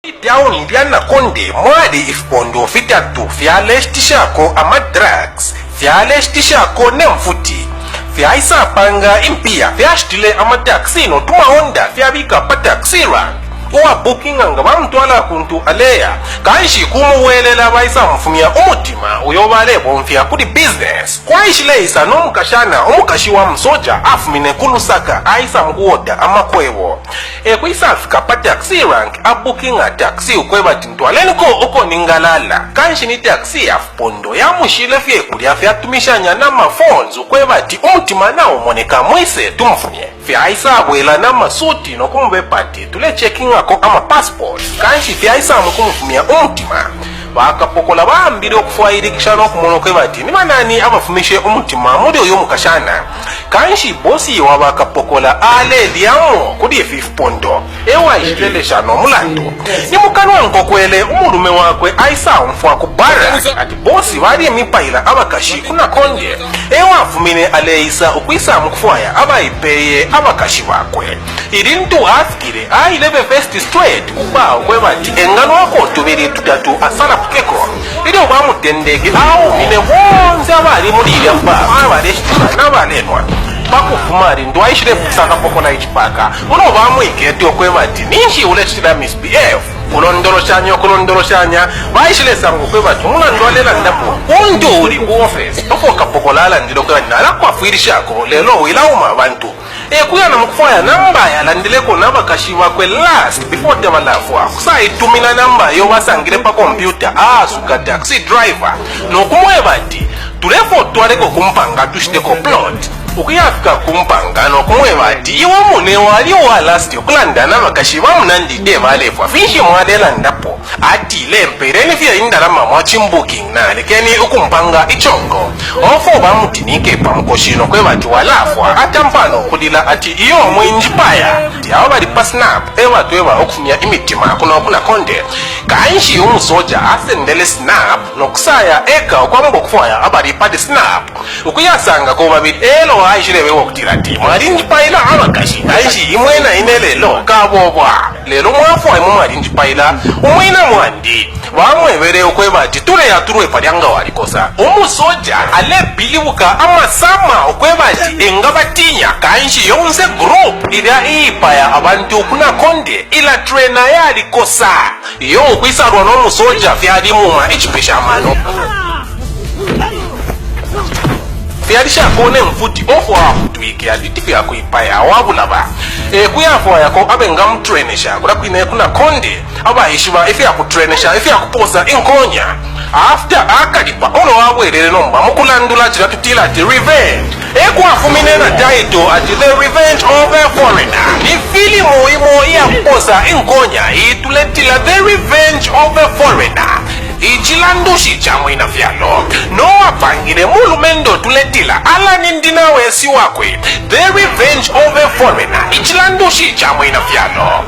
Down Diana Konde mwadi ifondo fitatu fyalestishako ama drugs fyalestishako nemfuti fyaisa panga impia fyashtile ama taxi no tuma Honda fyabika pa taxi rank owa booking anga bamutwala kuntu aleya kanshi kumuwelela baisa mfumya umutima uyobale bomfya kudi business kwaishileisa nomukashana omukashi wa msoja afumine kulusaka aisa mkuoda amakwebo kuisa afika pa taxi rank abooking a taxi ukweba tintwaleni ko uko ningalala kanshi ni taxi afupondo ya mushile fye kulia fyatumishanya na maphones ukweba ti umutima na umoneka mwise tumfumye fyaisa abwela na masuti no kumubepati tule checking ako ama passport kanshi fyaisa mukumufumya umutima bakapokola bambire okufwayirikisha n'okumonoke bati ni banani abafumishe umutima muri uyu mukashana kanshi bosi wa bakapokola aleliamo kudi 5 pondo ewa ishilelesha n'omulando ni mukanwa nkokwele umulume wakwe aisa umfwa kubara ati bosi bali emipaila abakashi kuna konje ewa afumine aleisa ukwisa mukufwaya abaipeye abakashi bakwe irintu afikire ailebe first straight kuba okwebati engano wako tubiri tutatu asala keko ilo bamutendeke awo mine bonze abali mulira mba abaleshita nabalenwa bakufumari ndwaishire kusaka pokola ichipaka uno bamwikete okwebati ninshi uleshira misbehave kulondoloshanya baishile sangu kwebati muna ndwalela ndapo undu uli ku office ofoka pokolala ndilo kwa nala kwa fuirishako lelo ilauma abantu kuyana mukufaya namba yalandileko nabakashi bakwe last before tebalafwa kusa itumina namba yo basangire pa computer suka taxi driver nokumweba ati tulefo twaleko kumpanga tushiteko plot ukuyafika kumpanga nokumweba ati iwe mune wali wa last yokulanda nabakashi bamunandide balefwa fishi mwadela ndapo ati lempereni fya indalama mwachimbuking na lekeni ukumpanga ichongo ofo bamutinike pamukoshino kwebati walafwa atampano kudila ati iyo mwinjipaya ti awo bali pa snap ewa tuweba okufumya imitima kuno kuna konde kanshi umusoja asendele snap nokusaya eka okwamungo kufwaya abali pa snap ukuyasanga ko babili elo aishilebe wokutila ti mwalinjipayila abakashi kanshi imwena inelelo kabobwa lelo mwafwa imu mwalinjipayila umwina mwandi bamwebere okwebati tule yaturwe palyanga walikosa umusoja alebilibuka amasama okwebati engabatinya kanshi yonse group ila ipaya abantu kuna konde ila trainer yalikosa yo kwisarwa n'umusoja fyali muma ichipeshamano fyalisha kone mfuti ofo twike aditipi yako ipaya wabulaba kuyafwa yako abenga mtrenesha kula kwine kuna konde abayishiba ifi yakutrenesha ifi yakuposa inkonya after akalipa ono wabwerere nomba mukulandula chiratutila ati revenge kwafumine na title ati the revenge of a foreigner ni filimu imo yakuposa inkonya ituletila the revenge of a foreigner ichilandushi chamwe na fyalo no apangire mulumendo tuletila ala nindina wesi wakwe the revenge of a foreigner ichilandushi chamwe na fyalo